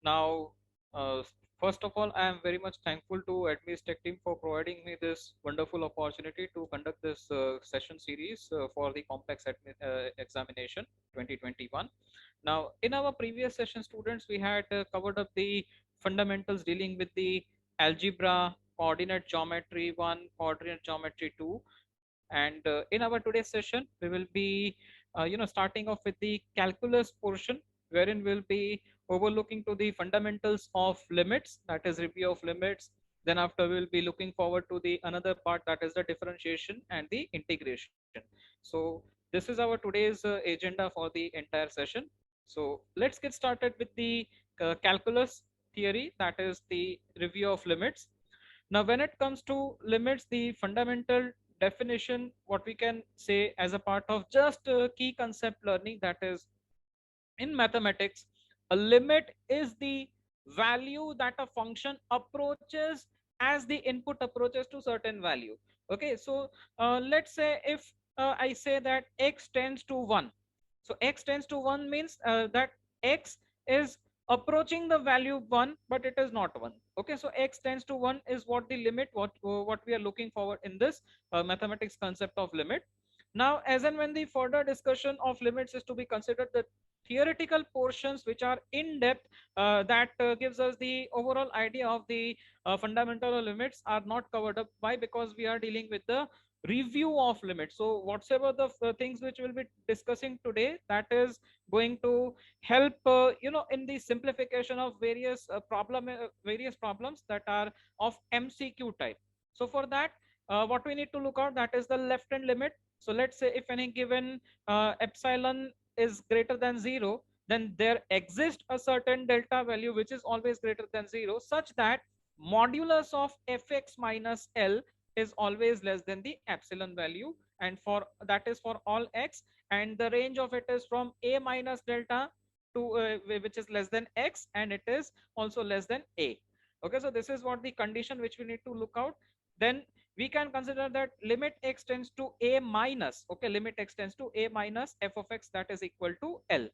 Now, uh, first of all, I am very much thankful to Admistech team for providing me this wonderful opportunity to conduct this session series for the complex examination 2021. Now, in our previous session, students, we had covered up the fundamentals dealing with the algebra, coordinate geometry 1, coordinate geometry 2, and in our today's session, we will be, starting off with the calculus portion, wherein we'll be overlooking to the fundamentals of limits, that is review of limits. Then after we'll be looking forward to the another part, that is the differentiation and the integration. So this is our today's agenda for the entire session. So let's get started with the calculus theory, that is the review of limits. Now, when it comes to limits, the fundamental definition, what we can say as a part of just key concept learning, that is in mathematics, a limit is the value that a function approaches as the input approaches to certain value. Okay, so let's say if I say that x tends to 1. So x tends to 1 means that x is approaching the value 1, but it is not 1. Okay, so x tends to 1 is what the limit, what we are looking forward in this mathematics concept of limit. Now, as and when the further discussion of limits is to be considered, the theoretical portions which are in depth, that gives us the overall idea of the fundamental limits are not covered up. Why? Because we are dealing with the review of limits. So whatsoever the things which we'll be discussing today, that is going to help in the simplification of various problems that are of MCQ type. So for that, what we need to look out, that is the left hand limit. So let's say if any given epsilon is greater than 0, then there exists a certain delta value which is always greater than 0, such that modulus of fx minus L is always less than the epsilon value, and for that is for all x, and the range of it is from a minus delta to which is less than x, and it is also less than a. Okay, so this is what the condition which we need to look out. Then we can consider that limit x tends to a minus, okay, limit x tends to a minus f of x, that is equal to L.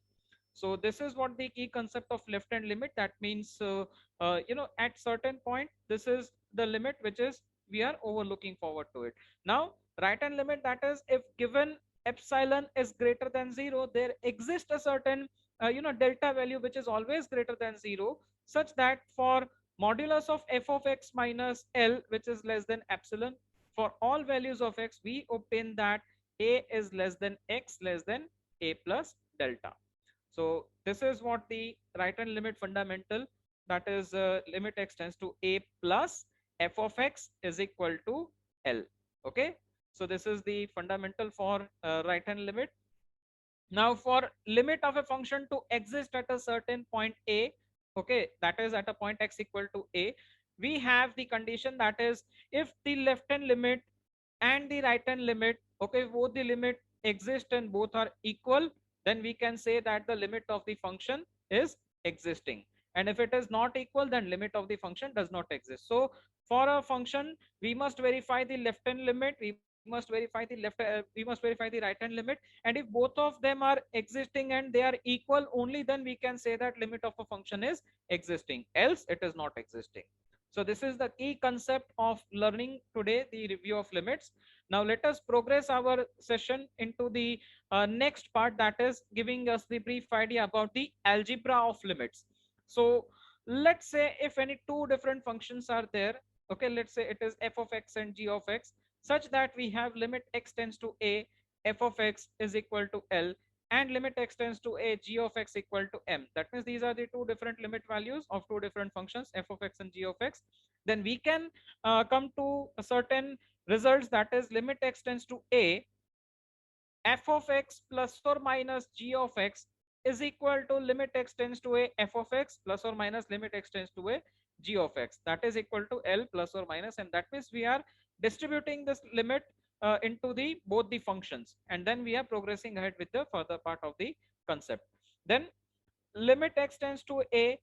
So this is what the key concept of left hand limit, that means at certain point this is the limit which is we are overlooking forward to it. Now right hand limit, that is if given epsilon is greater than 0, there exists a certain delta value which is always greater than 0, such that for modulus of f of x minus L which is less than epsilon, for all values of x we obtain that a is less than x less than a plus delta. So this is what the right hand limit fundamental, that is limit x tends to a plus f of x is equal to L. Okay, so this is the fundamental for right hand limit. Now for limit of a function to exist at a certain point a, okay, that is at a point x equal to a, we have the condition, that is if the left hand limit and the right hand limit, okay, both the limit exist and both are equal, then we can say that the limit of the function is existing. And if it is not equal, then limit of the function does not exist. So for a function, we must verify the left hand limit, we must verify the right hand limit, and if both of them are existing and they are equal, only then we can say that limit of a function is existing, else it is not existing. So this is the key concept of learning today, the review of limits. Now let us progress our session into the next part, that is giving us the brief idea about the algebra of limits. So let's say if any two different functions are there, okay, let's say it is f of x and g of x, such that we have limit x tends to a, f of x is equal to L, and limit x tends to a, g of x equal to m. That means these are the two different limit values of two different functions, f of x and g of x. Then we can come to a certain results, that is limit x tends to a, f of x plus or minus g of x is equal to limit x tends to a, f of x plus or minus limit x tends to a, g of x, that is equal to L plus or minus, and that means we are distributing this limit into the both the functions, and then we are progressing ahead with the further part of the concept. Then limit x tends to a,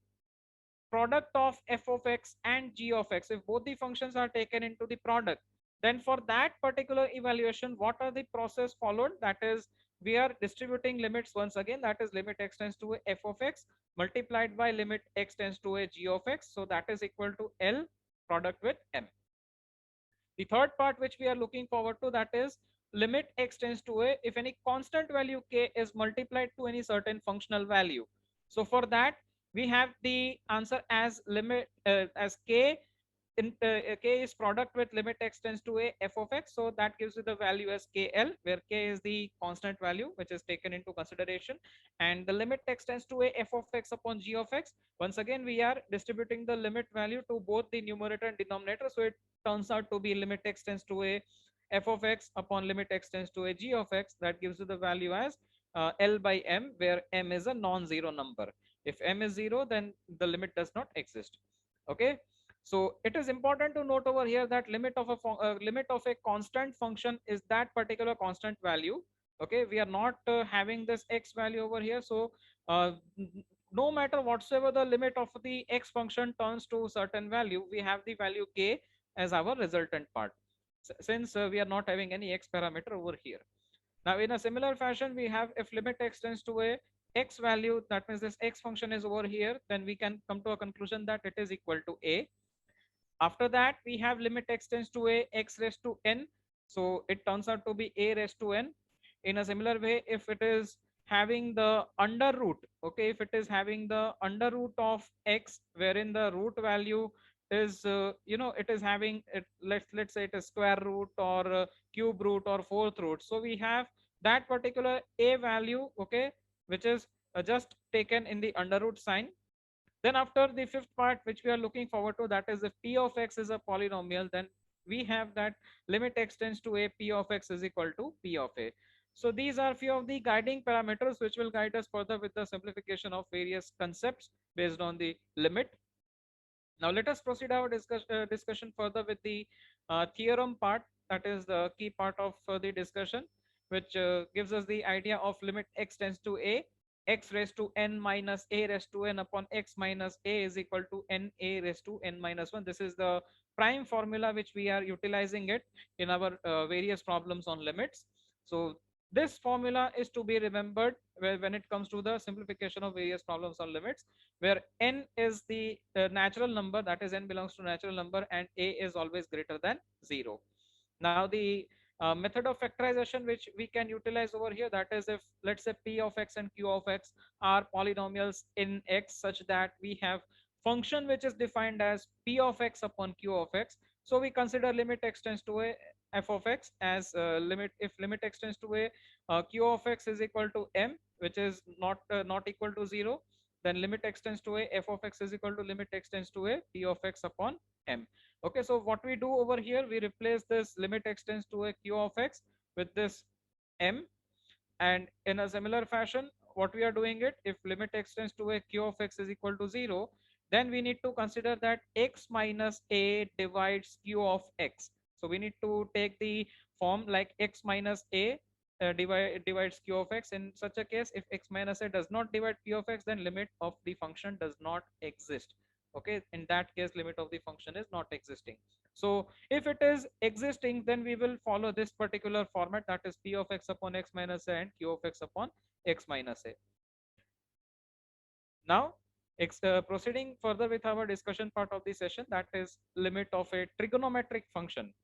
product of f of x and g of x, if both the functions are taken into the product, then for that particular evaluation, what are the process followed, that is we are distributing limits once again, that is limit x tends to a f of x multiplied by limit x tends to a g of x. So that is equal to L product with M. The third part which we are looking forward to, that is limit x tends to a if any constant value k is multiplied to any certain functional value. So for that we have the answer as limit as k in k is product with limit x tends to a f of x. So that gives you the value as kl, where k is the constant value which is taken into consideration, and the limit x tends to a f of x upon g of x. Once again we are distributing the limit value to both the numerator and denominator, so it turns out to be limit x tends to a f of x upon limit x tends to a g of x. That gives you the value as L by M, where M is a non-zero number. If M is zero, then the limit does not exist. Okay. So it is important to note over here that limit of a constant function is that particular constant value. Okay, we are not having this x value over here. So uh, no matter whatsoever the limit of the x function turns to certain value, we have the value k as our resultant part, since we are not having any x parameter over here. Now in a similar fashion, we have if limit x tends to a x value, that means this x function is over here, then we can come to a conclusion that it is equal to a. After that we have limit x tends to a x raised to n, so it turns out to be a raised to n. In a similar way, if it is having the under root, okay, if it is having the under root of x, wherein the root value is it is having it, let's say it is square root or cube root or fourth root, so we have that particular a value, okay, which is just taken in the under root sign. Then after the fifth part which we are looking forward to, that is if p of x is a polynomial, then we have that limit x tends to a p of x is equal to p of a. So these are few of the guiding parameters which will guide us further with the simplification of various concepts based on the limit. Now let us proceed our discussion further with the theorem part, that is the key part of the discussion, which gives us the idea of limit x tends to a x raised to n minus a raised to n upon x minus a is equal to n a raised to n minus 1. This is the prime formula which we are utilizing it in our various problems on limits. So this formula is to be remembered when it comes to the simplification of various problems on limits, where n is the natural number, that is n belongs to natural number, and a is always greater than 0. Now the method of factorization which we can utilize over here, that is if let's say p of x and q of x are polynomials in x such that we have function which is defined as p of x upon q of x, so we consider limit x tends to a f of x as limit if limit x tends to a q of x is equal to m, which is not equal to 0, then limit x tends to a f of x is equal to limit x tends to a p of x upon m. Okay, so what we do over here, we replace this limit x tends to a q of x with this m, and in a similar fashion what we are doing it, if limit x tends to a q of x is equal to 0, then we need to consider that x minus a divides q of x. So we need to take the form like x minus a divides q of x. In such a case, if x minus a does not divide q of x, then limit of the function does not exist. Okay, in that case limit of the function is not existing. So if it is existing, then we will follow this particular format, that is p of x upon x minus a and q of x upon x minus a. Now proceeding further with our discussion part of the session, that is limit of a trigonometric function.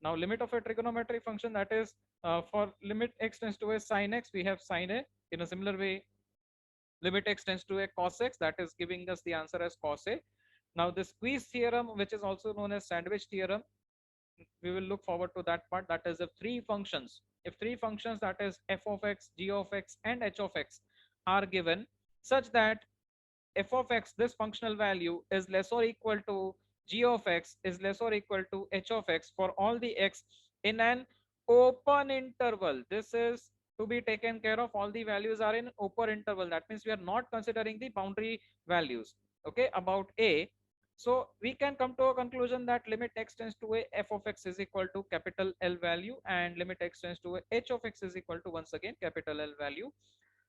Now limit of a trigonometric function, that is for limit x tends to a sin x, we have sin a. In a similar way, limit x tends to a cos x, that is giving us the answer as cos a. Now the squeeze theorem, which is also known as sandwich theorem, we will look forward to that part, that is if three functions, that is f of x, g of x and h of x, are given such that f of x, this functional value, is less or equal to g of x is less or equal to h of x for all the x in an open interval. This is to be taken care of, all the values are in open interval, that means we are not considering the boundary values, okay, about a. So we can come to a conclusion that limit x tends to a f of x is equal to capital L value, and limit x tends to a h of x is equal to once again capital L value.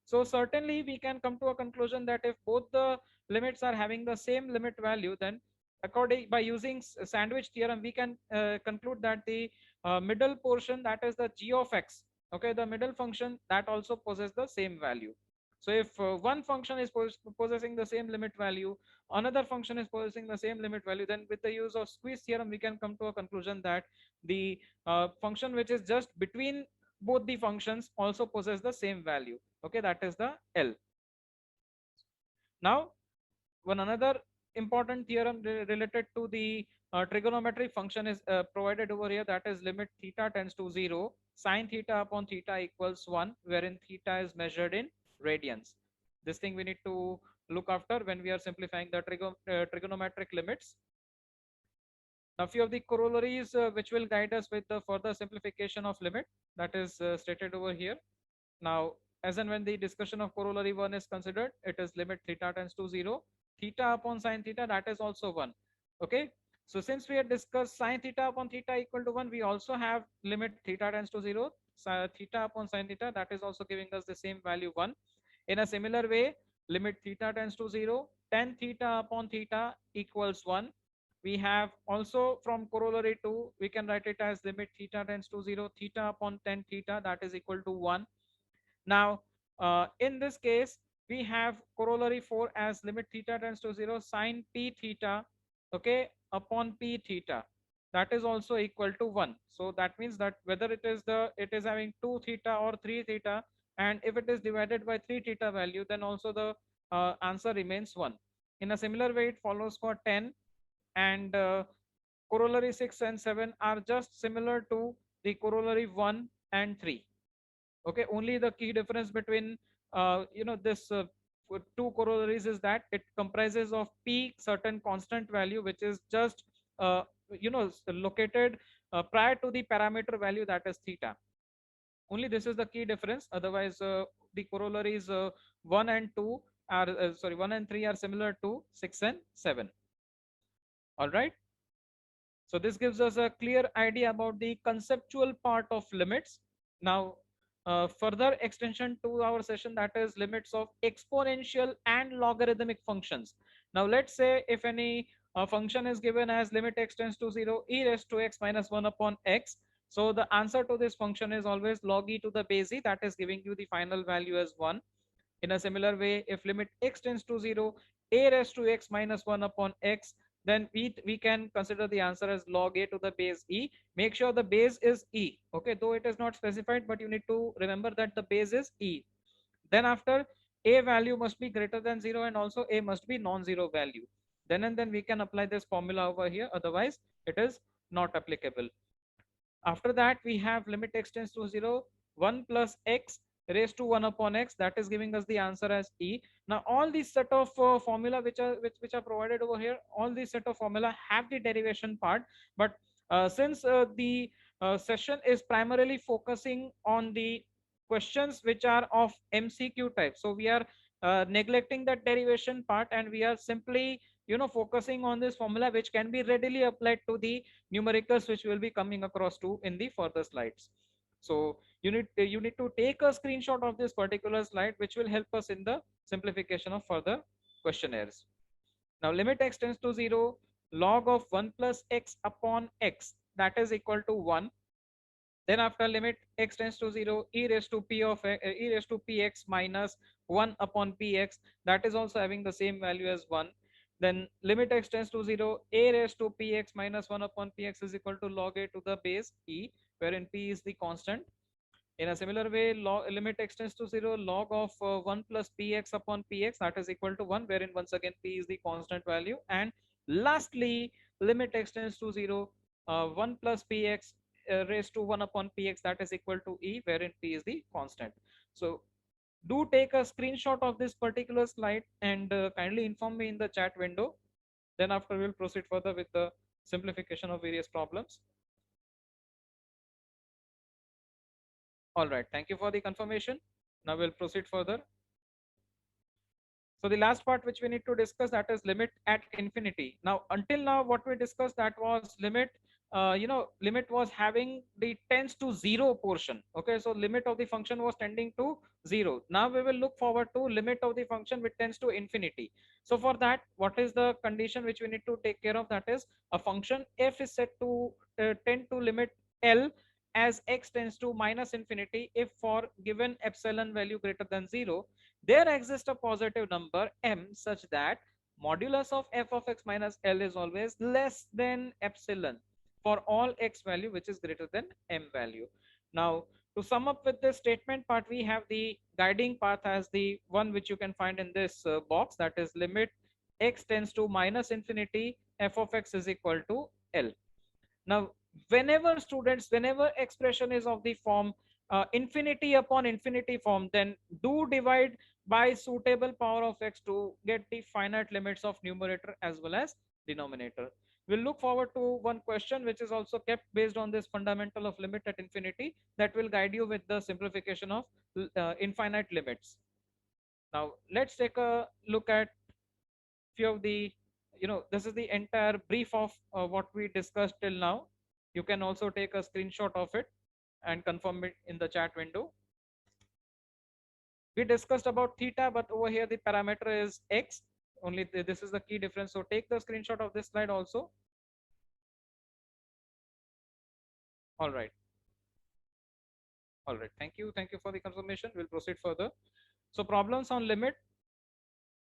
So certainly we can come to a conclusion that if both the limits are having the same limit value, then according by using sandwich theorem, we can conclude that the middle portion, that is the g of x, Okay, the middle function that also possesses the same value. So if one function is possessing the same limit value, another function is possessing the same limit value, then with the use of squeeze theorem we can come to a conclusion that the function which is just between both the functions also possess the same value. Okay, that is the L. Now one another important theorem related to the trigonometric function is provided over here, that is limit theta tends to 0 sine theta upon theta equals 1, wherein theta is measured in radians. This thing we need to look after when we are simplifying the trigonometric limits. Now few of the corollaries which will guide us with the further simplification of limit, that is stated over here. Now, as and when the discussion of corollary 1 is considered, it is limit theta tends to 0, theta upon sine theta, that is also 1. Okay. So since we had discussed sine theta upon theta equal to 1, we also have limit theta tends to 0, theta upon sine theta, that is also giving us the same value 1. In a similar way, limit theta tends to 0, tan theta upon theta equals 1. We have also from corollary 2, we can write it as limit theta tends to 0, theta upon tan theta, that is equal to 1. Now, in this case, we have corollary 4 as limit theta tends to 0 sine p theta, okay, upon p theta. That is also equal to 1. So that means that whether it is having 2 theta or 3 theta, and if it is divided by 3 theta value, then also the answer remains 1. In a similar way, it follows for 10, and corollary 6 and 7 are just similar to the corollary 1 and 3. Okay, only the key difference between this two corollaries is that it comprises of p certain constant value which is just uh, located prior to the parameter value, that is theta. Only this is the key difference, otherwise the corollaries 1 and 2 are 1 and 3 are similar to 6 and 7. All right, so this gives us a clear idea about the conceptual part of limits. Now, further extension to our session, that is limits of exponential and logarithmic functions. Now, let's say if any function is given as limit x tends to 0 e raised to x minus 1 upon x. So the answer to this function is always log e to the base e, that is giving you the final value as 1. In a similar way, if limit x tends to 0, a raised to x minus 1 upon x, then we can consider the answer as log a to the base e. Make sure the base is e. Okay, though it is not specified, but you need to remember that the base is e. Then after, a value must be greater than 0 and also a must be non-zero value. Then and then we can apply this formula over here. Otherwise, it is not applicable. After that, we have limit x tends to 0, 1 plus x raised to 1 upon x, that is giving us the answer as e. Now all these set of formula which are provided over here, all these set of formula have the derivation part, but since the session is primarily focusing on the questions which are of MCQ type, so we are neglecting that derivation part, and we are simply focusing on this formula which can be readily applied to the numericals which will be coming across to in the further slides. So you need to take a screenshot of this particular slide, which will help us in the simplification of further questionnaires. Now limit x tends to 0, log of 1 plus x upon x, that is equal to 1. Then after limit x tends to 0, e raised to e raised to px minus 1 upon px, that is also having the same value as 1. Then limit x tends to 0, a raised to px minus 1 upon px is equal to log a to the base e, wherein p is the constant. In a similar way, limit x tends to 0, log of 1 plus px upon px, that is equal to 1, wherein once again p is the constant value. And lastly, limit x tends to 0, 1 plus px raised to 1 upon px, that is equal to e, wherein p is the constant. So do take a screenshot of this particular slide and kindly inform me in the chat window. Then after we'll proceed further with the simplification of various problems. All right, thank you for the confirmation. Now we'll proceed further. So the last part which we need to discuss, that is limit at infinity. Now until now what we discussed, that was limit limit was having the tends to 0 portion. Okay, so limit of the function was tending to 0. Now we will look forward to limit of the function which tends to infinity. So for that, what is the condition which we need to take care of? That is, a function f is set to tend to limit L as x tends to minus infinity if for given epsilon value greater than 0, there exists a positive number m such that modulus of f of x minus L is always less than epsilon for all x value which is greater than m value. Now, to sum up with this statement part, we have the guiding path as the one which you can find in this box, that is limit x tends to minus infinity f of x is equal to L. Now, whenever expression is of the form infinity upon infinity form, then do divide by suitable power of x to get the finite limits of numerator as well as denominator. We'll look forward to one question which is also kept based on this fundamental of limit at infinity that will guide you with the simplification of infinite limits. Now, let's take a look at few of the, this is the entire brief of what we discussed till now. You can also take a screenshot of it and confirm it in the chat window. We discussed about theta, but over here the parameter is x only. This is the key difference, so take the screenshot of this slide also. All right, thank you for the confirmation. We'll proceed further. So problems on limit.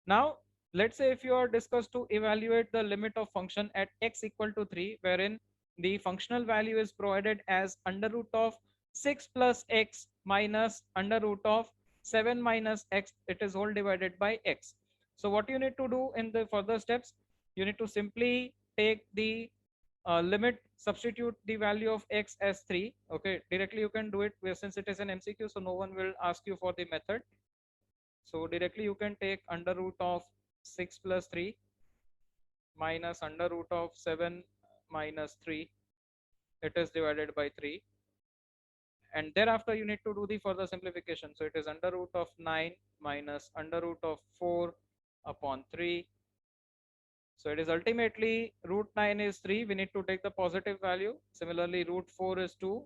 Now, let's say if you are discussed to evaluate the limit of function at x equal to 3, wherein the functional value is provided as under root of 6 plus x minus under root of 7 minus x, it is whole divided by x. So what you need to do in the further steps, you need to simply take the limit, substitute the value of x as 3. Okay, directly you can do it since it is an MCQ, so no one will ask you for the method. So directly you can take under root of 6 plus 3 minus under root of 7 minus 3. It is divided by 3. And thereafter you need to do the further simplification. So it is under root of 9 minus under root of 4 upon 3. So it is ultimately root 9 is 3. We need to take the positive value. Similarly, root 4 is 2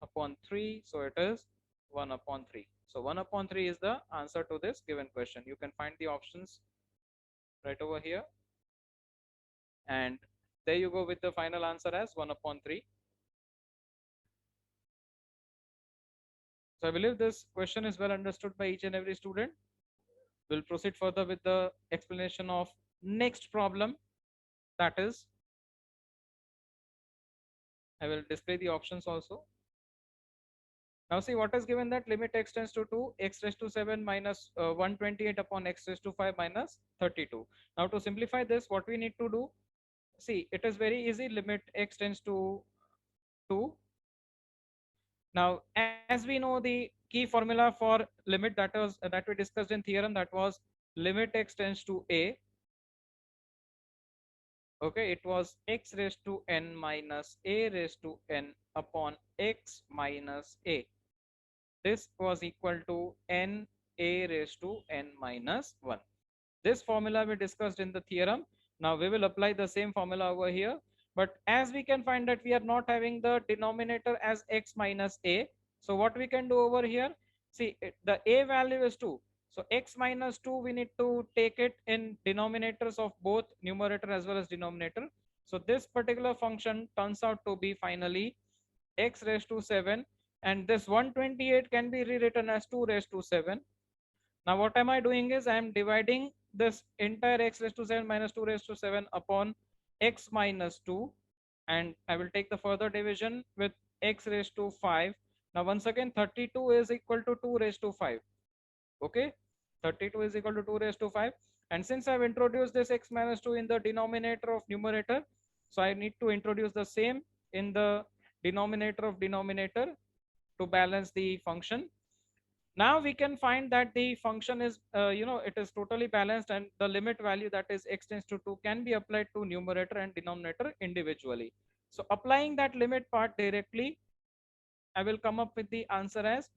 upon 3. So it is 1 upon 3. So 1 upon 3 is the answer to this given question. You can find the options right over here. And there you go with the final answer as 1 upon 3. So I believe this question is well understood by each and every student. We'll proceed further with the explanation of next problem. That is, I will display the options also. Now see what is given, that limit x tends to 2, x raised to 7 minus 128 upon x raised to 5 minus 32. Now to simplify this, what we need to do, see it is very easy, limit x tends to 2. Now as we know the key formula for limit, that we discussed in theorem, that was limit x tends to a. Okay, it was x raised to n minus a raised to n upon x minus a. This was equal to n a raised to n minus 1. This formula we discussed in the theorem. Now we will apply the same formula over here. But as we can find that we are not having the denominator as x minus a. So what we can do over here, see the a value is 2. So x minus 2, we need to take it in denominators of both numerator as well as denominator. So this particular function turns out to be finally x raised to 7, and this 128 can be rewritten as 2 raised to 7. Now what am I doing is I am dividing this entire x raised to 7 minus 2 raised to 7 upon x minus 2, and I will take the further division with x raised to 5. Now once again 32 is equal to 2 raised to 5. Okay, 32 is equal to 2 raised to 5, and since I have introduced this x minus 2 in the denominator of numerator, so I need to introduce the same in the denominator of denominator to balance the function. Now we can find that the function is it is totally balanced, and the limit value, that is x tends to 2, can be applied to numerator and denominator individually. So applying that limit part directly, I will come up with the answer as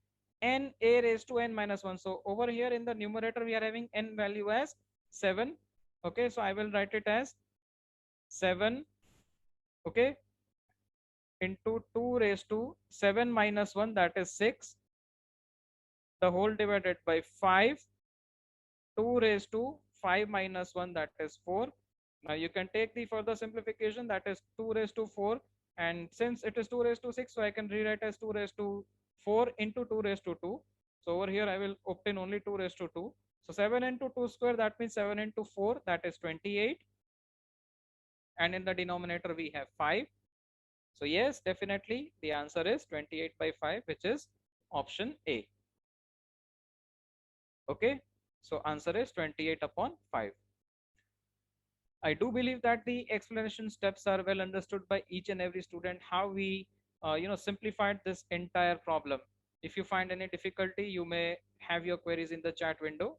n a raised to n minus 1. So over here in the numerator we are having n value as 7. Okay, so I will write it as 7, okay, into 2 raised to 7 minus 1, that is 6, the whole divided by 5, 2 raised to 5 minus 1, that is 4. Now you can take the further simplification, that is 2 raised to 4. and since it is 2 raised to 6, so I can rewrite as 2 raised to 4 into 2 raised to 2. So over here I will obtain only 2 raised to 2. So 7 into 2 square, that means 7 into 4, that is 28, and in the denominator we have 5. So yes, definitely the answer is 28 by 5, which is option A. Okay, so answer is 28 upon 5. I do believe that the explanation steps are well understood by each and every student, how we simplified this entire problem. If you find any difficulty, you may have your queries in the chat window.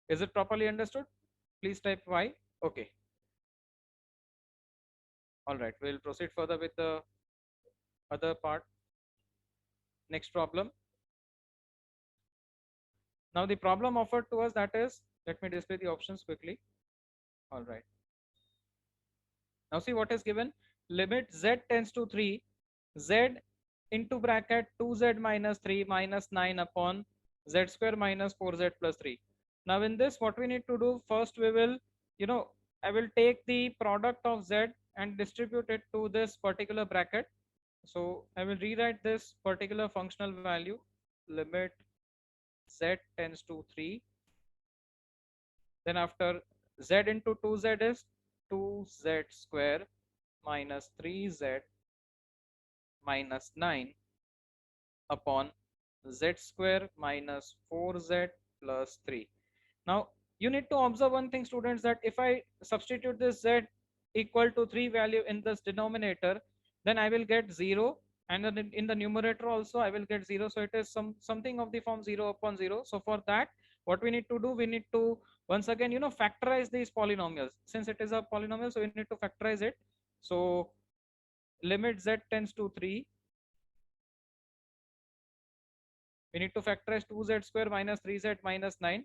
Is it properly understood? Please type Y. Okay. All right. We'll proceed further with the other part. Next problem. Now the problem offered to us, that is, let me display the options quickly. All right. Now see what is given. Limit z tends to 3, z into bracket 2z minus 3 minus 9 upon z square minus 4z plus 3. Now in this, what we need to do, first we will, I will take the product of z and distribute it to this particular bracket. So I will rewrite this particular functional value, limit z tends to 3. Then after z into 2z is 2z square minus 3z minus 9 upon z square minus 4z plus 3. Now you need to observe one thing, students, that if I substitute this z equal to 3 value in this denominator, then I will get 0, and then in the numerator also I will get 0. So it is something of the form 0 upon 0. So for that, what we need to do, we need to once again factorize these polynomials. Since it is a polynomial, so we need to factorize it. So limit z tends to 3, we need to factorize 2z square minus 3z minus 9.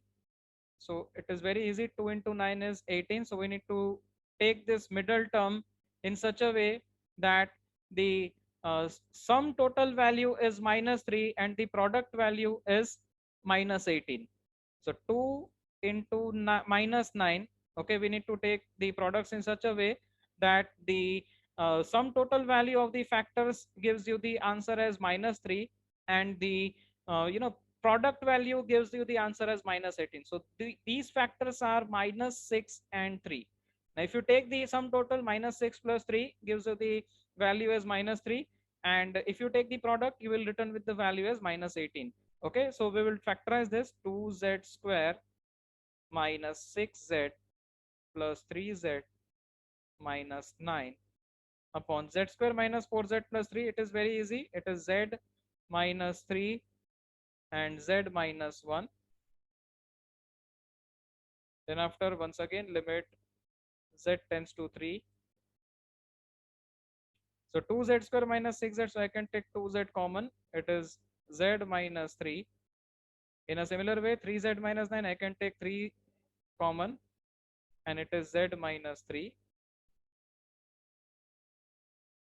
So it is very easy, 2 into 9 is 18. So we need to take this middle term in such a way that the sum total value is minus 3 and the product value is minus 18. So 2 into minus 9, okay, we need to take the products in such a way that the sum total value of the factors gives you the answer as minus 3, and the product value gives you the answer as minus 18. So these factors are minus 6 and 3. Now if you take the sum total, minus 6 plus 3 gives you the value as minus 3, and if you take the product, you will return with the value as minus 18. Okay, so we will factorize this, 2z square minus 6z plus 3z minus 9 upon z square minus 4z plus 3. It is very easy, it is z minus 3 and z minus 1. Then after, once again, limit z tends to 3. So 2z square minus 6z, so I can take 2z common, it is z minus 3. In a similar way, 3z minus 9, I can take 3 common, and it is z minus 3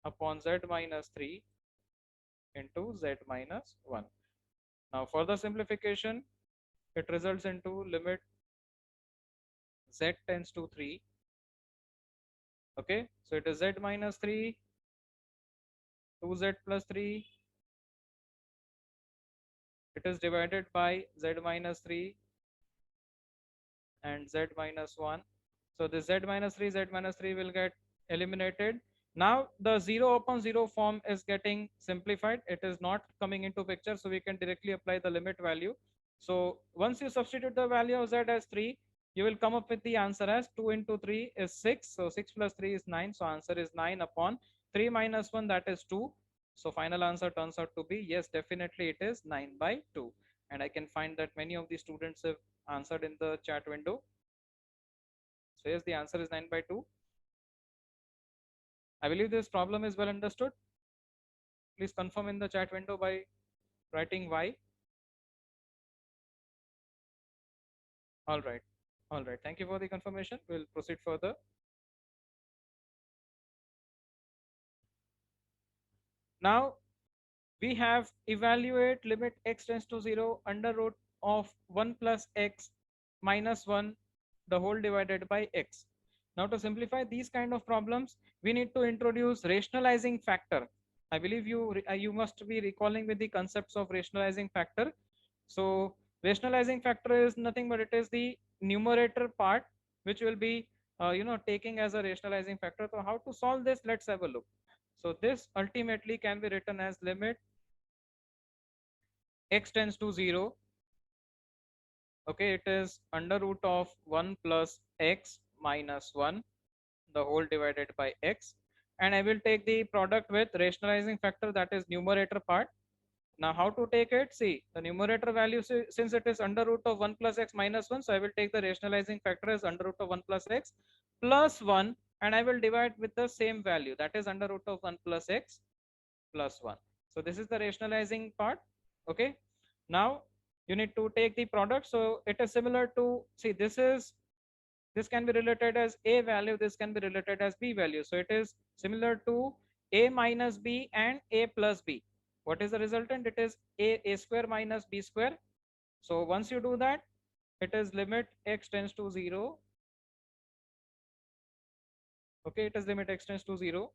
upon z minus 3 into z minus 1. Now further simplification, it results into limit z tends to 3. Okay, so it is z minus 3, 2z plus 3, it is divided by z minus 3 and z minus 1. So the z minus 3, z minus 3 will get eliminated. Now the 0 upon 0 form is getting simplified. It is not coming into picture, so we can directly apply the limit value. So once you substitute the value of z as 3, you will come up with the answer as 2 into 3 is 6. So 6 plus 3 is 9. So answer is 9 upon 3 minus 1, that is 2. So final answer turns out to be, yes, definitely it is 9 by 2. And I can find that many of the students have answered in the chat window. So yes, the answer is 9 by 2. I believe this problem is well understood. Please confirm in the chat window by writing Y. All right. All right. Thank you for the confirmation. We'll proceed further. Now we have evaluate limit x tends to 0 under root of 1 plus x minus 1 the whole divided by x. Now to simplify these kind of problems, we need to introduce rationalizing factor. I believe you must be recalling with the concepts of rationalizing factor. So rationalizing factor is nothing but it is the numerator part which will be taking as a rationalizing factor. So how to solve this? Let's have a look. So this ultimately can be written as limit x tends to 0. Okay, it is under root of 1 plus x minus 1 the whole divided by x, and I will take the product with rationalizing factor, that is numerator part. Now how to take it? See, the numerator value, since it is under root of 1 plus x minus 1, so I will take the rationalizing factor as under root of 1 plus x plus 1, and I will divide with the same value, that is under root of 1 plus x plus 1. So this is the rationalizing part. Okay, now you need to take the product. So it is similar to, see, this can be related as a value, this can be related as b value. So it is similar to a minus b and a plus b. What is the resultant? It is a square minus b square. So once you do that, it is limit x tends to 0. Okay, it is limit x tends to 0.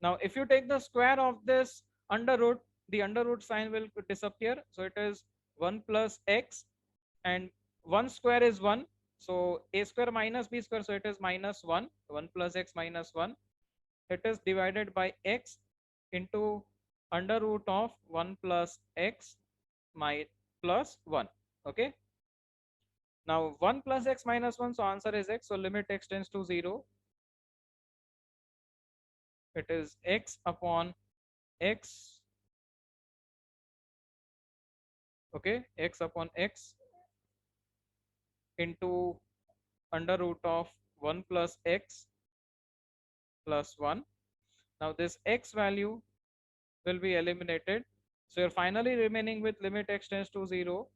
Now if you take the square of this under root, the under root sign will disappear. So it is 1 plus x, and 1 square is 1. So a square minus b square, so it is minus 1. 1 plus x minus 1. It is divided by x into under root of 1 plus x plus 1. Okay. Now 1 plus x minus 1, so answer is x. So limit x tends to 0. It is x upon x. Okay, x upon x into under root of 1 plus x plus 1. Now this x value will be eliminated. So you're finally remaining with limit x tends to 0,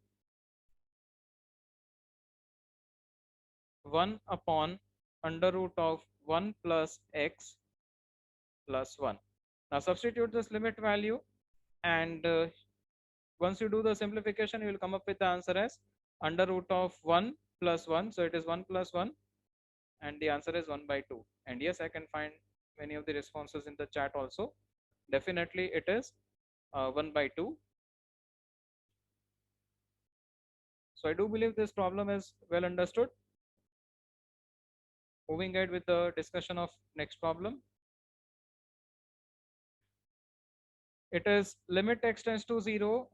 1 upon under root of 1 plus x plus 1. Now substitute this limit value, and once you do the simplification, you will come up with the answer as under root of 1 plus 1. So it is 1 plus 1, and the answer is 1 by 2. And yes, I can find many of the responses in the chat also. Definitely it is 1 by 2. So I do believe this problem is well understood. Moving ahead with the discussion of next problem. It is limit x tends to 0,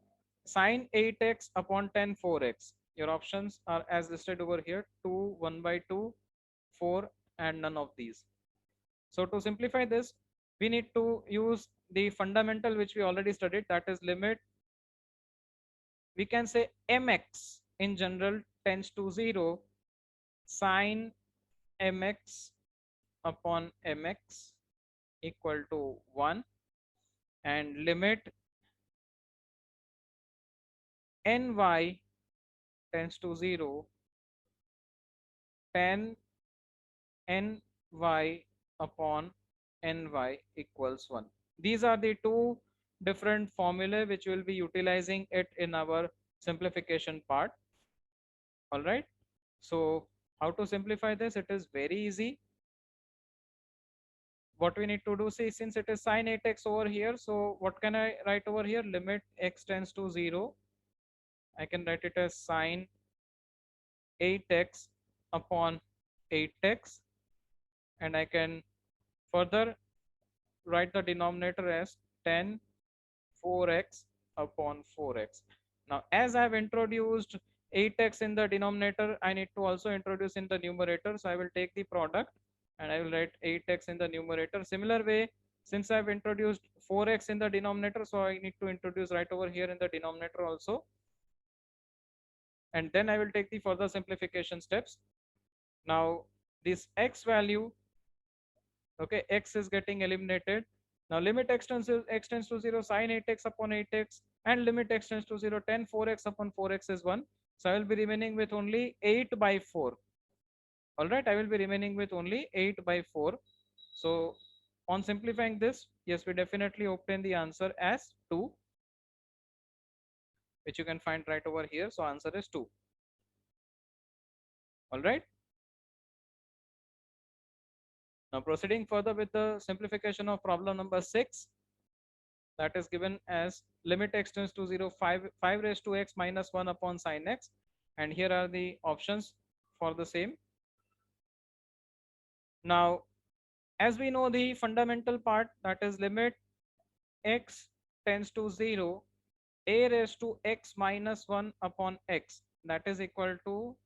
sine 8x upon 10 4x. Your options are as listed over here: 2, 1 by 2, 4, and none of these. So to simplify this, we need to use the fundamental which we already studied, that is limit, we can say mx in general tends to 0, sine mx upon mx equal to 1, and limit ny tends to 0, tan ny upon ny equals 1. These are the two different formulae which will be utilizing it in our simplification part. All right. So how to simplify this? It is very easy. What we need to do, see, since it is sine 8x over here, so what can I write over here? Limit x tends to 0. I can write it as sine 8x upon 8x, and I can further write the denominator as 10 4x upon 4x. Now as I have introduced 8x in the denominator, I need to also introduce in the numerator. So I will take the product and I will write 8x in the numerator. Similar way, since I have introduced 4x in the denominator, so I need to introduce right over here in the denominator also. And then I will take the further simplification steps. Now this x value, okay, x is getting eliminated. Now limit x tends to 0, sine 8x upon 8x, and limit x tends to 0, 10 4x upon 4x is 1. So I will be remaining with only 8 by 4. All right, I will be remaining with only 8 by 4. So on simplifying this, yes, we definitely obtain the answer as 2, which you can find right over here. So answer is 2. All right. Now proceeding further with the simplification of problem number 6, that is given as limit x tends to 0, 5 raised to x minus 1 upon sine x, and here are the options for the same. Now as we know the fundamental part, that is limit x tends to 0, a raised to x minus 1 upon x, that is equal to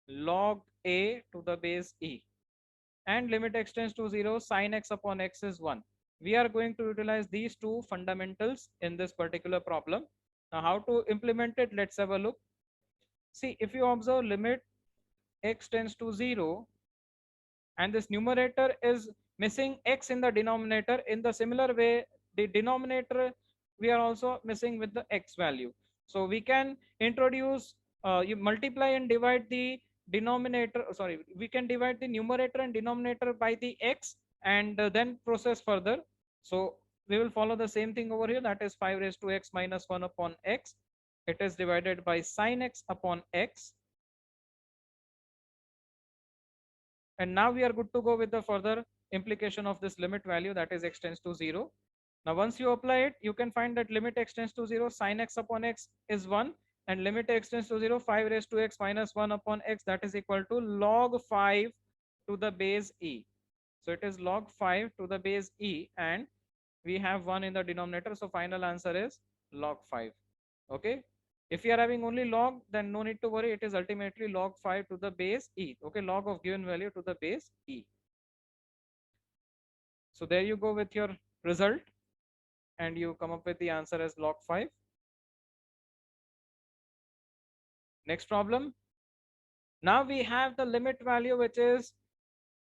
log a to the base e, and limit x tends to 0, sine x upon x is 1. We are going to utilize these two fundamentals in this particular problem. Now how to implement it, let's have a look. See, if you observe limit x tends to 0 and this numerator is missing x in the denominator, in the similar way the denominator we are also missing with the x value. So we can introduce, you multiply and divide the denominator, sorry, we can divide the numerator and denominator by the x, and then process further. So we will follow the same thing over here, that is 5 raised to x minus 1 upon x, it is divided by sine x upon x. And now we are good to go with the further implication of this limit value, that is x tends to 0. Now once you apply it, you can find that limit x tends to 0, sine x upon x is 1, and limit x tends to 0, 5 raised to x minus 1 upon x, that is equal to log 5 to the base e. So it is log 5 to the base e, and we have 1 in the denominator, so final answer is log 5. Okay, if you are having only log, then no need to worry, it is ultimately log 5 to the base e. Okay, log of given value to the base e. So there you go with your result, and you come up with the answer as log 5. Next problem. Now we have the limit value which is,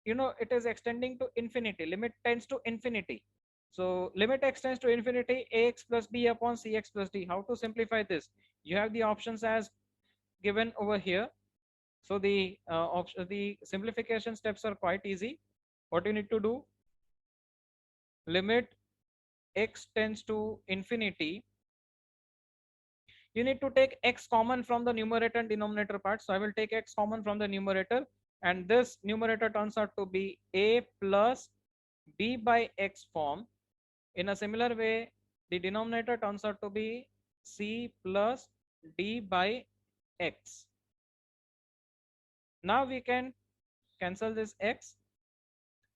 it is extending to infinity, limit tends to infinity. So limit x tends to infinity, ax plus b upon cx plus d. How to simplify this? You have the options as given over here. So the simplification steps are quite easy. What you need to do, limit x tends to infinity, you need to take x common from the numerator and denominator part. So I will take x common from the numerator, and this numerator turns out to be a plus b by x form. In a similar way, the denominator turns out to be c plus d by x. Now we can cancel this x,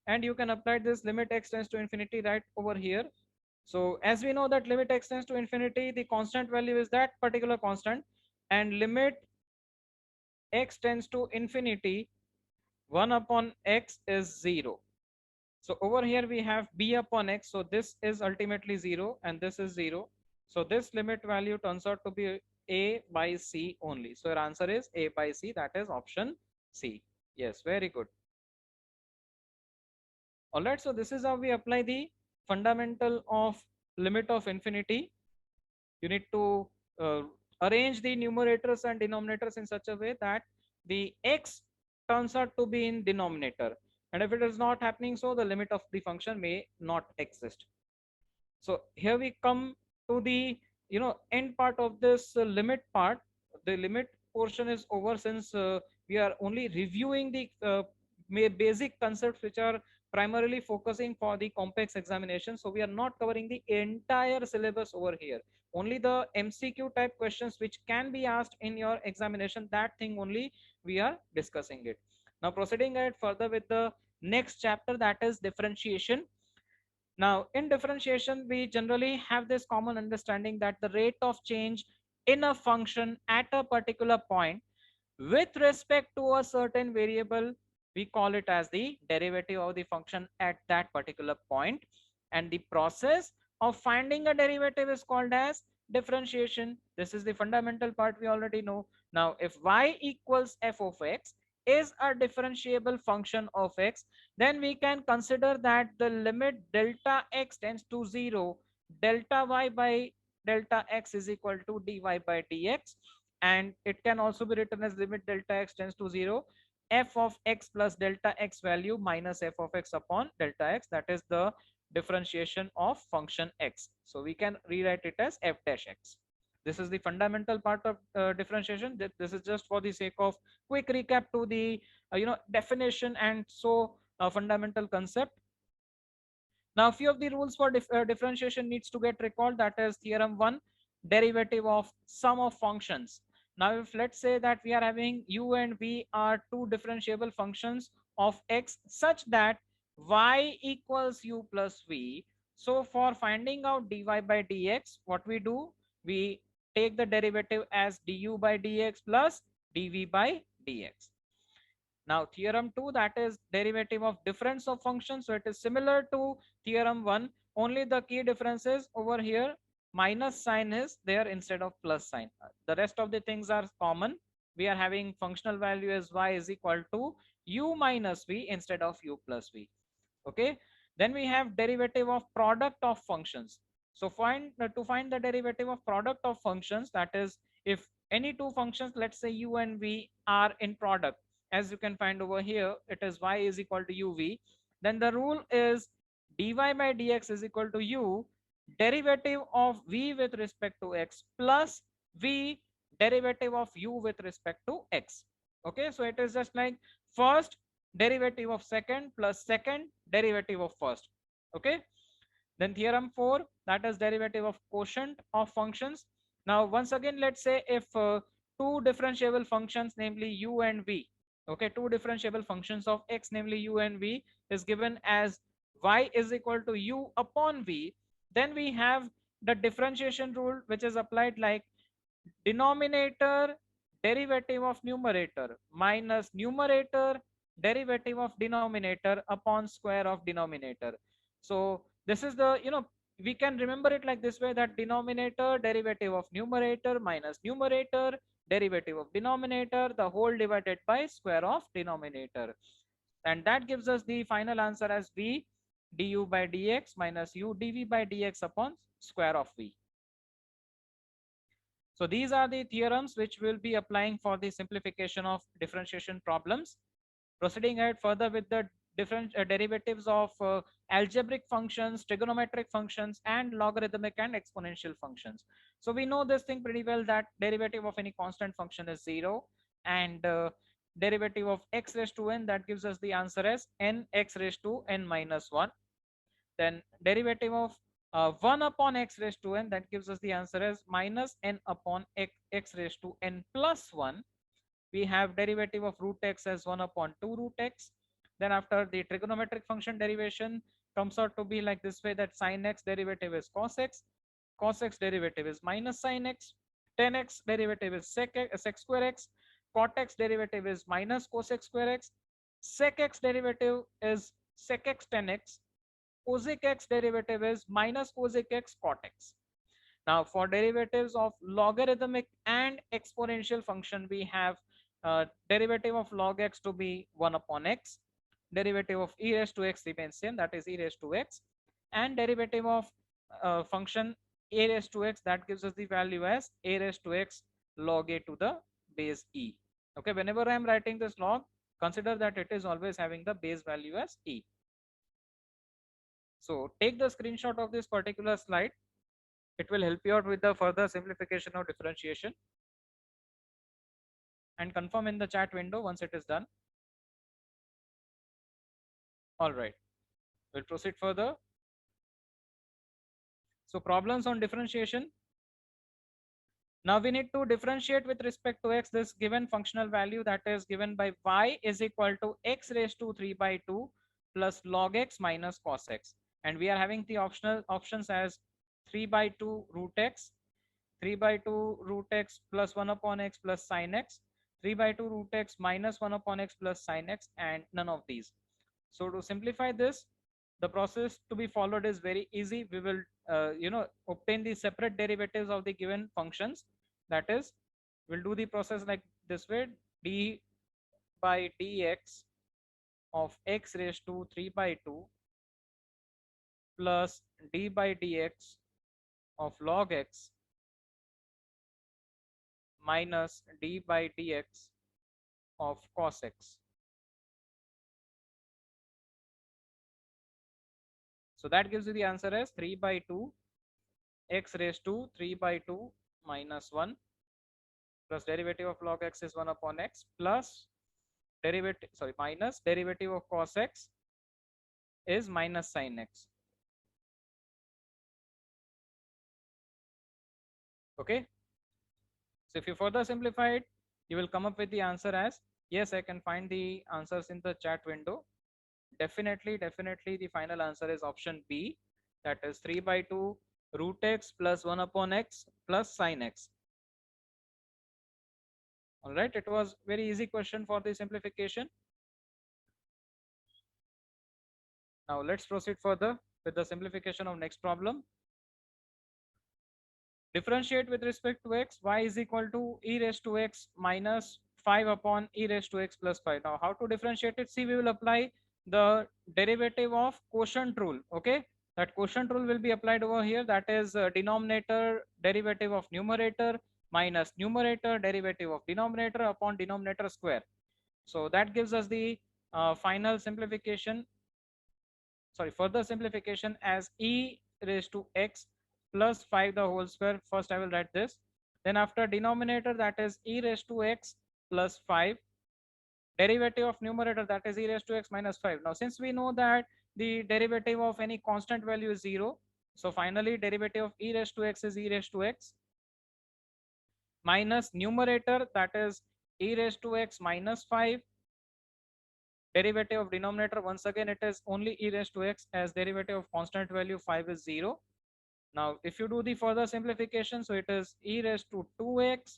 and you can apply this limit x tends to infinity right over here. So as we know that limit x tends to infinity, the constant value is that particular constant, and limit x tends to infinity, 1 upon x is 0. So over here we have b upon x, so this is ultimately 0 and this is 0. So this limit value turns out to be a by c only. So your answer is a by c, that is option C. Yes, very good. Alright, so this is how we apply the fundamental of limit of infinity. You need to arrange the numerators and denominators in such a way that the x turns out to be in denominator, and if it is not happening, so the limit of the function may not exist. So here we come to the end part of this limit part. The limit portion is over, since we are only reviewing the basic concepts which are primarily focusing for the complex examination. So we are not covering the entire syllabus over here, only the MCQ type questions which can be asked in your examination, that thing only we are discussing it. Now proceeding ahead further with the next chapter, that is differentiation. Now, in differentiation, we generally have this common understanding that the rate of change in a function at a particular point with respect to a certain variable, we call it as the derivative of the function at that particular point. And the process of finding a derivative is called as differentiation. This is the fundamental part we already know. Now, if y equals f of x is a differentiable function of x, then we can consider that the limit delta x tends to 0, delta y by delta x is equal to dy by dx, and it can also be written as limit delta x tends to 0, f of x plus delta x value minus f of x upon delta x, that is the differentiation of function x. So we can rewrite it as f dash x. This is the fundamental part of differentiation. This is just for the sake of quick recap to the definition, and so fundamental concept. Now, few of the rules for differentiation needs to get recalled. That is theorem 1, derivative of sum of functions. Now, if let's say that we are having u and v are two differentiable functions of x such that y equals u plus v. So for finding out dy by dx, what we do? We take the derivative as du by dx plus dv by dx. Now theorem 2, that is derivative of difference of functions. So it is similar to theorem 1, only the key difference is over here minus sign is there instead of plus sign. The rest of the things are common. We are having functional value as y is equal to u minus v instead of u plus v. Okay. Then we have derivative of product of functions. So to find the derivative of product of functions, that is if any two functions, let's say u and v, are in product, as you can find over here, it is y is equal to uv, then the rule is dy by dx is equal to u derivative of v with respect to x plus v derivative of u with respect to x. Okay, so it is just like first derivative of second plus second derivative of first. Okay, then theorem 4, that is derivative of quotient of functions. Now once again, let's say if two differentiable functions, namely u and v, okay, two differentiable functions of x, namely u and v, is given as y is equal to u upon v, then we have the differentiation rule which is applied like denominator derivative of numerator minus numerator derivative of denominator upon square of denominator. So this is the, we can remember it like this way, that denominator derivative of numerator minus numerator derivative of denominator, the whole divided by square of denominator, and that gives us the final answer as v du by dx minus u dv by dx upon square of v. So these are the theorems which we'll be applying for the simplification of differentiation problems. Proceeding ahead further with the different derivatives of algebraic functions, trigonometric functions, and logarithmic and exponential functions. So we know this thing pretty well, that derivative of any constant function is 0, and derivative of x raised to n, that gives us the answer as n x raised to n minus 1. Then derivative of 1 upon x raised to n, that gives us the answer as minus n upon x raised to n plus 1. We have derivative of root x as 1 upon 2 root x. Then after the trigonometric function derivation comes out to be like this way, that sin x derivative is cos x derivative is minus sin x, tan x derivative is sec square x, cot x derivative is minus cos x square x, sec x derivative is sec x tan x, cosec x derivative is minus cosec x cot x. Now for derivatives of logarithmic and exponential function, we have derivative of log x to be 1 upon x, derivative of e raised to x remains same, that is e raised to x, and derivative of function a raised to x, that gives us the value as a raised to x log a to the base e. Okay, whenever I am writing this log, consider that it is always having the base value as e. So take the screenshot of this particular slide. It will help you out with the further simplification of differentiation, and confirm in the chat window once it is done. All right, we'll proceed further. So problems on differentiation. Now we need to differentiate with respect to x this given functional value, that is given by y is equal to x raised to 3 by 2 plus log x minus cos x, and we are having the options as 3 by 2 root x, 3 by 2 root x plus 1 upon x plus sin x, 3 by 2 root x minus 1 upon x plus sin x, and none of these. So to simplify this, the process to be followed is very easy. We will obtain the separate derivatives of the given functions. That is, we'll do the process like this way: d by dx of x raised to 3 by 2 plus d by dx of log x minus d by dx of cos x. So that gives you the answer as 3 by 2 x raised to 3 by 2 minus 1 plus derivative of log x is 1 upon x plus minus derivative of cos x is minus sin x. Okay, so if you further simplify it, you will come up with the answer as, yes, I can find the answers in the chat window. Definitely the final answer is option B, that is 3 by 2 root x plus 1 upon x plus sin x. All right, it was very easy question for the simplification. Now let's proceed further with the simplification of next problem. Differentiate with respect to x, y is equal to e raised to x minus 5 upon e raised to x plus 5. Now how to differentiate it? See, we will apply the derivative of quotient rule. Okay, that quotient rule will be applied over here. That is denominator derivative of numerator minus numerator derivative of denominator upon denominator square. So that gives us the final simplification, sorry, further simplification as e raised to x plus 5 the whole square. First I will write this, then after denominator, that is e raised to x plus 5, derivative of numerator, that is e raised to x minus 5. Now since we know that the derivative of any constant value is 0, so finally derivative of e raised to x is e raised to x minus numerator, that is e raised to x minus 5, derivative of denominator, once again it is only e raised to x, as derivative of constant value 5 is 0. Now if you do the further simplification, so it is e raised to 2x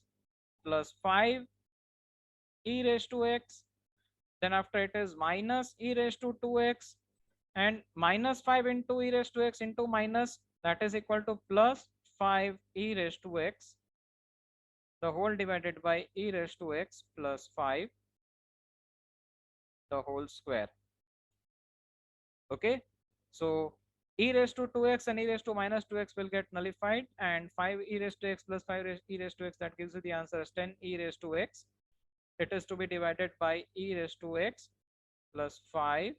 plus 5 e raised to x, then after it is minus e raised to 2x, and minus 5 into e raised to x into minus, that is equal to plus 5 e raised to x the whole divided by e raised to x plus 5 the whole square. Okay, so e raised to 2x and e raised to minus 2x will get nullified, and 5 e raised to x plus 5 e raised to x, that gives you the answer as 10 e raised to x. It is to be divided by e raised to x plus 5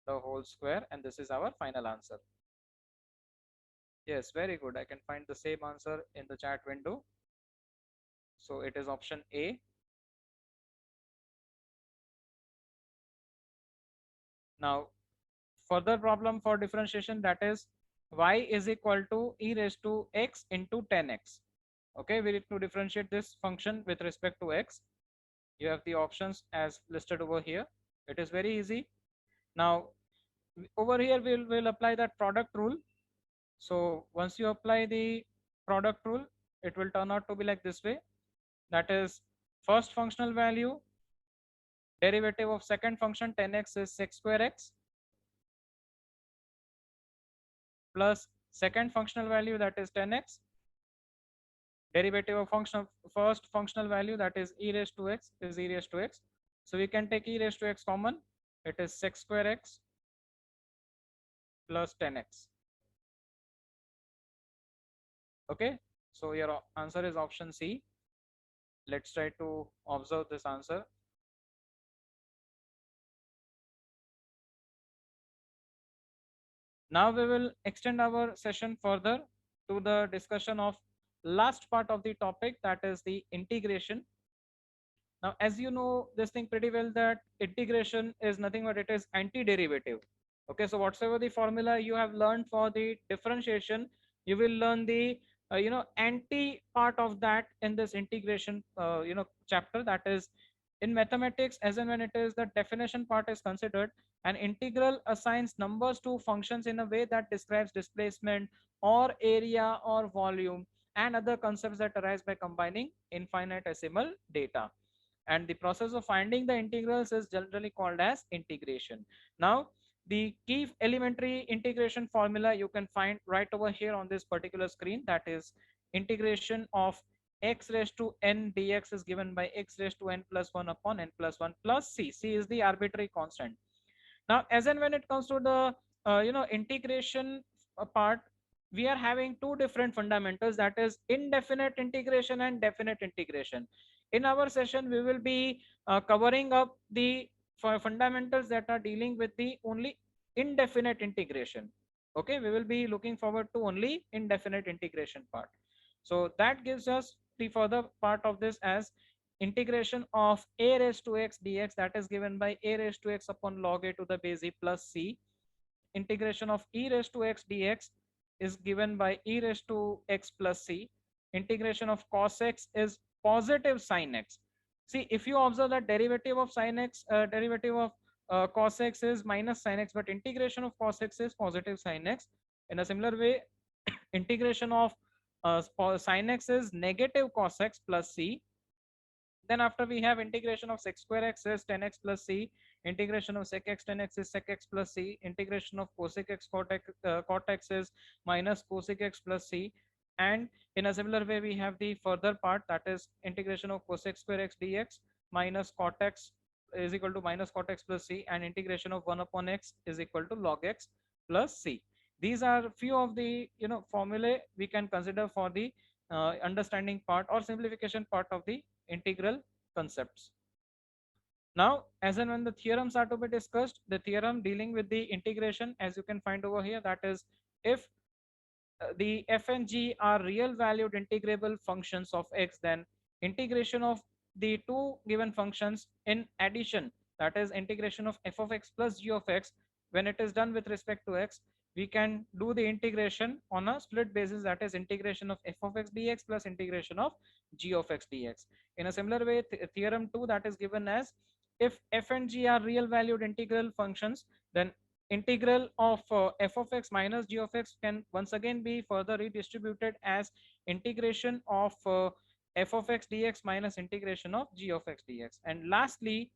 the whole square, and this is our final answer. Yes, very good. I can find the same answer in the chat window. So it is option A. Now further problem for differentiation, that is y is equal to e raised to x into 10x. Okay, we need to differentiate this function with respect to x. You have the options as listed over here. It is very easy. Now over here we'll apply that product rule. So once you apply the product rule, it will turn out to be like this way. That is, first functional value derivative of second function 10x is sec square x plus second functional value, that is 10x, derivative of function first functional value, that is e raised to x, is e raised to x. So we can take e raised to x common. It is sec square x plus 10x. Okay, so your answer is option C. Let's try to observe this answer. Now we will extend our session further to the discussion of last part of the topic, that is the integration. Now as you know this thing pretty well, that integration is nothing but it is antiderivative. Okay, so whatsoever the formula you have learned for the differentiation, you will learn the anti part of that in this integration chapter. That is, in mathematics, as and when it is the definition part is considered, an integral assigns numbers to functions in a way that describes displacement or area or volume and other concepts that arise by combining infinitesimal data, and the process of finding the integrals is generally called as integration. Now the key elementary integration formula you can find right over here on this particular screen, that is integration of x raised to n dx is given by x raised to n plus 1 upon n plus 1 plus c. C is the arbitrary constant. Now as and when it comes to the integration part, we are having two different fundamentals, that is indefinite integration and definite integration. In our session we will be covering up the fundamentals that are dealing with the only indefinite integration. Okay, we will be looking forward to only indefinite integration part. So that gives us the further part of this as integration of a raised to x dx, that is given by a raised to x upon log a to the base e plus c. integration of e raised to x dx is given by e raised to x plus c. Integration of cos x is positive sin x. See, if you observe that derivative of sin x, derivative of cos x is minus sin x, but integration of cos x is positive sin x. In a similar way, integration of sin x is negative cos x plus c. Then after we have integration of sec square x is 10x plus c, integration of sec x 10x is sec x plus c, integration of cosec x cot x is minus cosec x plus c, and in a similar way we have the further part, that is integration of cosec square x dx minus cot x is equal to minus cot x plus c, and integration of 1 upon x is equal to log x plus c. These are few of the formulae we can consider for the understanding part or simplification part of the integral concepts. Now, as and when the theorems are to be discussed, the theorem dealing with the integration, as you can find over here, that is, if the f and g are real valued integrable functions of x, then integration of the two given functions in addition, that is integration of f of x plus g of x, when it is done with respect to x, we can do the integration on a split basis, that is integration of f of x dx plus integration of g of x dx. In a similar way, theorem 2, that is given as, if f and g are real valued integral functions, then integral of f of x minus g of x can once again be further redistributed as integration of f of x dx minus integration of g of x dx. And lastly,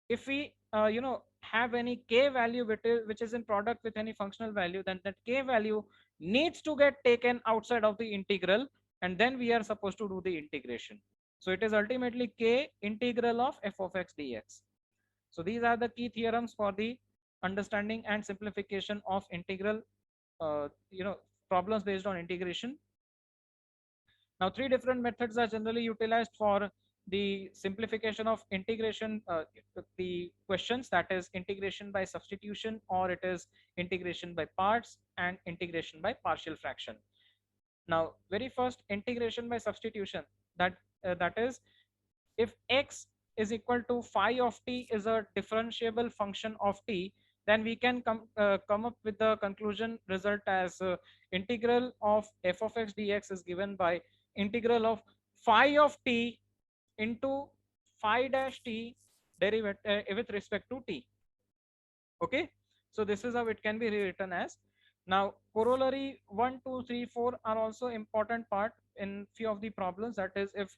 if we have any k value which is in product with any functional value, then that k value needs to get taken outside of the integral, and then we are supposed to do the integration. So it is ultimately k integral of f of x dx. So these are the key theorems for the understanding and simplification of integral problems based on integration. Now, three different methods are generally utilized for the simplification of integration, the questions, that is integration by substitution, or it is integration by parts, and integration by partial fraction. Now, very first, integration by substitution, that is, if x is equal to phi of t is a differentiable function of t, then we can come up with the conclusion result as integral of f of x dx is given by integral of phi of t into phi dash t derivative with respect to t. Okay, so this is how it can be rewritten as. Now, corollary 1, 2, 3, 4 are also important part in few of the problems, that is, if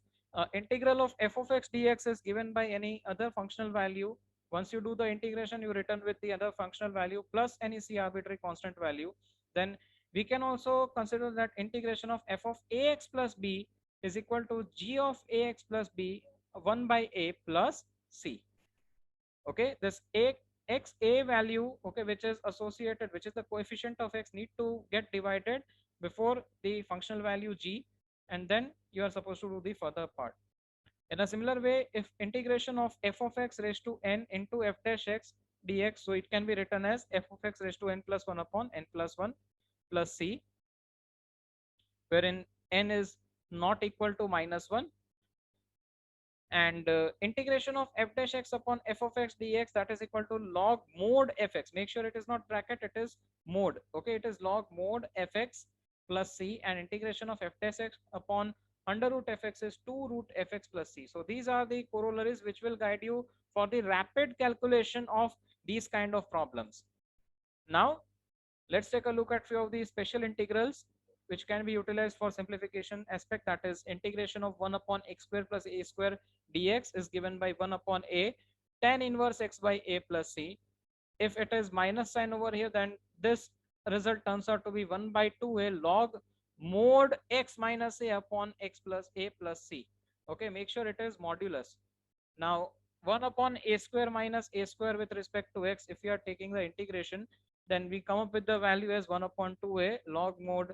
integral of f of x dx is given by any other functional value, once you do the integration, you return with the other functional value plus any c arbitrary constant value, then we can also consider that integration of f of ax plus b is equal to g of ax plus b 1 by a plus c. Okay, this a value, okay, which is associated, which is the coefficient of x, need to get divided before the functional value g, and then you are supposed to do the further part. In a similar way, if integration of f of x raised to n into f dash x dx, so it can be written as f of x raised to n plus 1 upon n plus 1 plus c, wherein n is not equal to minus 1, and integration of f dash x upon f of x dx, that is equal to log mod fx. Make sure it is not bracket, it is mod. Okay, it is log mod fx plus c, and integration of f dash x upon under root fx is 2 root fx plus c. So these are the corollaries which will guide you for the rapid calculation of these kind of problems. Now let's take a look at few of the special integrals which can be utilized for simplification aspect, that is integration of 1 upon x square plus a square dx is given by 1 upon a tan inverse x by a plus c. If it is minus sign over here, then this result turns out to be 1 by 2a log mod x minus a upon x plus a plus c. Okay, make sure it is modulus. Now 1 upon a square minus a square with respect to x, if you are taking the integration, then we come up with the value as 1 upon 2a log mod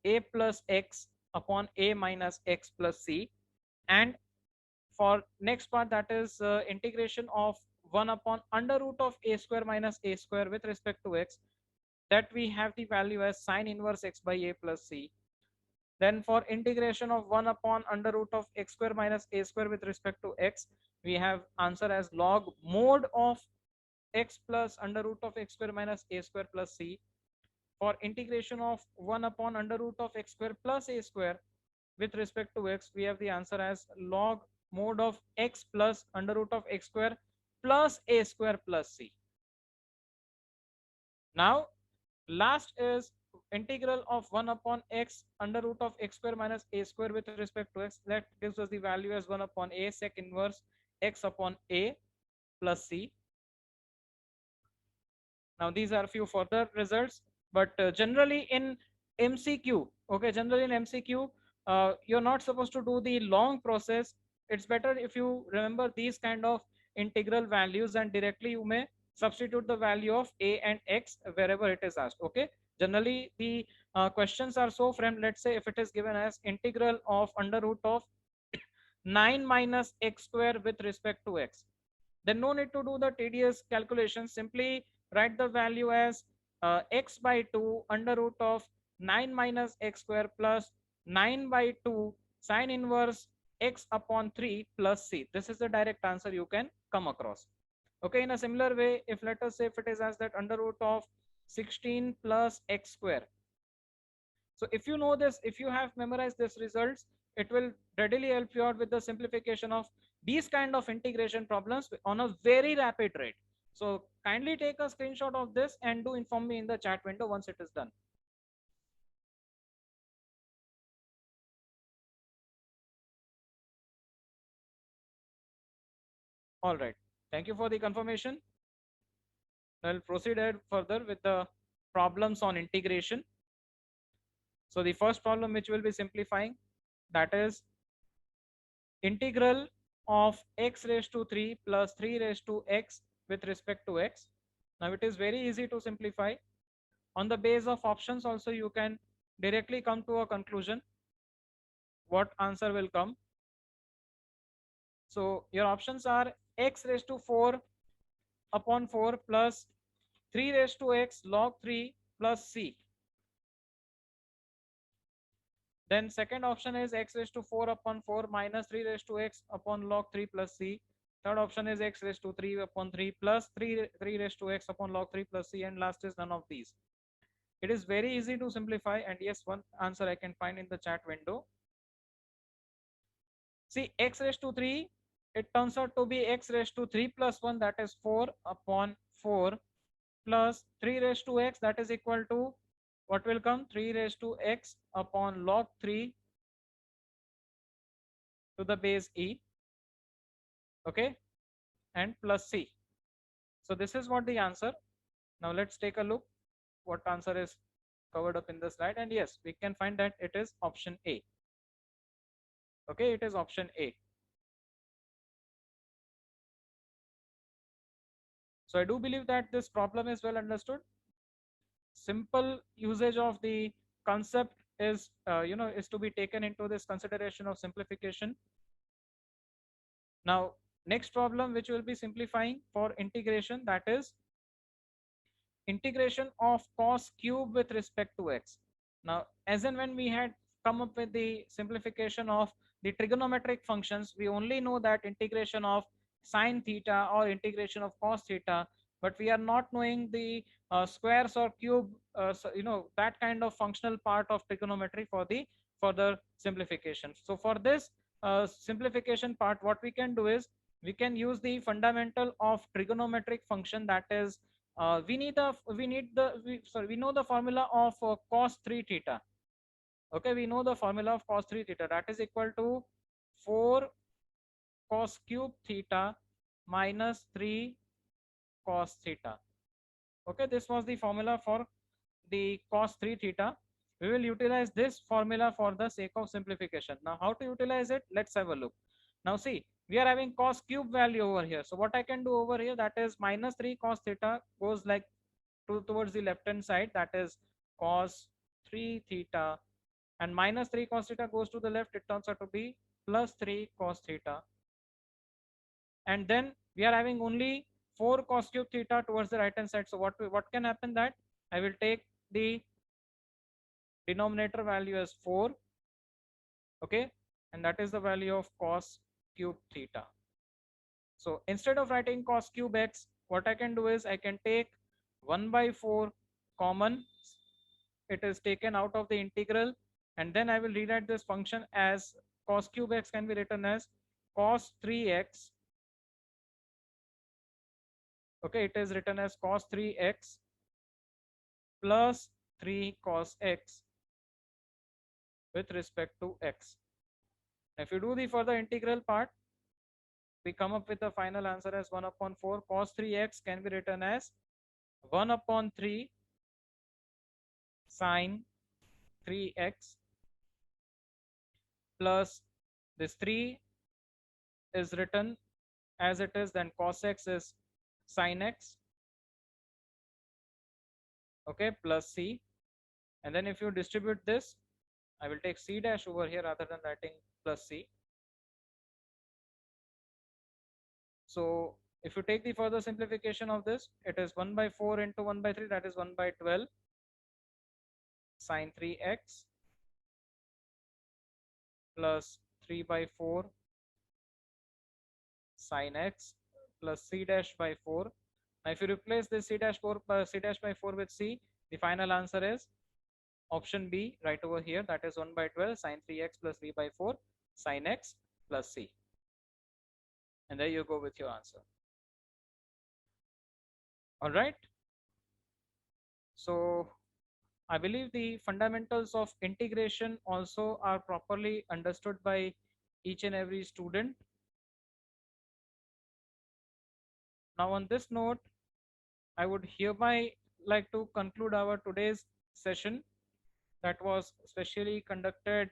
a plus x upon a minus x plus c. And for next part, that is integration of 1 upon under root of a square minus a square with respect to x, that we have the value as sine inverse x by a plus c. Then for integration of 1 upon under root of x square minus a square with respect to x, we have answer as log mod of x plus under root of x square minus a square plus c. For integration of 1 upon under root of x square plus a square with respect to x, we have the answer as log mode of x plus under root of x square plus a square plus c. Now last is integral of 1 upon x under root of x square minus a square with respect to x. That gives us the value as 1 upon a sec inverse x upon a plus c. Now these are few further results, but generally in MCQ, okay, generally in MCQ, you're not supposed to do the long process. It's better if you remember these kind of integral values and directly you may substitute the value of a and x wherever it is asked. Okay, generally the questions are so framed. Let's say if it is given as integral of under root of 9 minus x square with respect to x, then no need to do the tedious calculations. Simply write the value as x by 2 under root of 9 minus x square plus 9 by 2 sine inverse x upon 3 plus c. This is the direct answer you can come across. Okay, in a similar way, if let us say if it is as that under root of 16 plus x square. So if you know this, if you have memorized this results, it will readily help you out with the simplification of these kind of integration problems on a very rapid rate. So kindly take a screenshot of this and do inform me in the chat window once it is done. All right. Thank you for the confirmation. I'll proceed ahead further with the problems on integration. So the first problem which we'll be simplifying, that is integral of x raised to 3 plus 3 raised to x with respect to x. Now it is very easy to simplify. On the base of options also you can directly come to a conclusion what answer will come. So your options are x raised to 4 upon 4 plus 3 raised to x log 3 plus c. Then second option is x raised to 4 upon 4 minus 3 raised to x upon log 3 plus c. Third option is x raised to 3 upon 3 plus 3 raised to x upon log 3 plus c, and last is none of these. It is very easy to simplify, and yes, one answer I can find in the chat window. See, x raised to 3, it turns out to be x raised to 3 plus 1, that is 4 upon 4 plus 3 raised to x, that is equal to what will come 3 raised to x upon log 3 to the base e, okay, and plus c. So this is what the answer. Now let's take a look what answer is covered up in the slide, and yes, we can find that it is option A. Okay, it is option A. So I do believe that this problem is well understood. Simple usage of the concept is is to be taken into this consideration of simplification. Now next problem which will be simplifying for integration, that is integration of cos cube with respect to x. Now as and when we had come up with the simplification of the trigonometric functions, we only know that integration of sine theta or integration of cos theta, but we are not knowing the squares or cube, that kind of functional part of trigonometry for the further simplification. So for this simplification part, what we can do is we can use the fundamental of trigonometric function, that is we know the formula of cos 3 theta. Okay, we know the formula of cos 3 theta, that is equal to 4 cos cube theta minus 3 cos theta. Okay, this was the formula for the cos 3 theta. We will utilize this formula for the sake of simplification. Now how to utilize it, let's have a look. Now see, we are having cos cube value over here, so what I can do over here, that is minus 3 cos theta goes like towards the left hand side, that is cos 3 theta, and minus 3 cos theta goes to the left, it turns out to be plus 3 cos theta. And then we are having only 4 cos cube theta towards the right hand side. So what can happen, that I will take the denominator value as 4, okay, and that is the value of cos cube theta. So instead of writing cos cube x, what I can do is I can take 1 by 4 common, it is taken out of the integral, and then I will rewrite this function as cos cube x can be written as cos 3x. Okay, it is written as cos 3x plus 3 cos x with respect to x. If you do the further integral part, we come up with the final answer as 1 upon 4 cos 3x can be written as 1 upon 3 sine 3x plus this 3 is written as it is, then cos x is sin x, okay, plus c. And then if you distribute this, I will take c dash over here rather than writing plus c. So if you take the further simplification of this, it is 1 by 4 into 1 by 3, that is 1 by 12 sine 3x plus 3 by 4 sin x plus c dash by 4. Now if you replace this c dash by 4 with c, the final answer is option B right over here, that is 1 by 12 sine 3x plus 3 by 4 sin x plus c. And there you go with your answer. All right. So I believe the fundamentals of integration also are properly understood by each and every student. Now on this note, I would hereby like to conclude our today's session that was specially conducted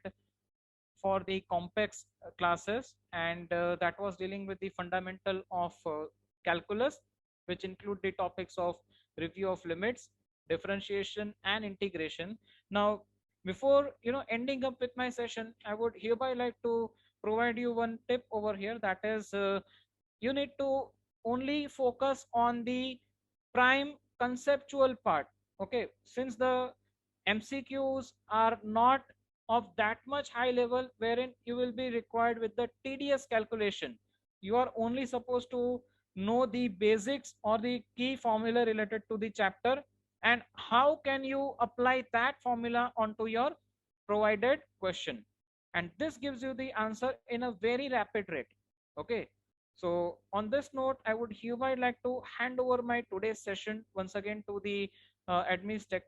for the complex classes, and that was dealing with the fundamental of calculus, which include the topics of review of limits, differentiation and integration. Now before ending up with my session, I would hereby like to provide you one tip over here, that is you need to only focus on the prime conceptual part. Okay, since the MCQs are not of that much high level wherein you will be required with the tedious calculation, you are only supposed to know the basics or the key formula related to the chapter, and how can you apply that formula onto your provided question, and this gives you the answer in a very rapid rate. Okay, so on this note, I would hereby like to hand over my today's session once again to the admin tech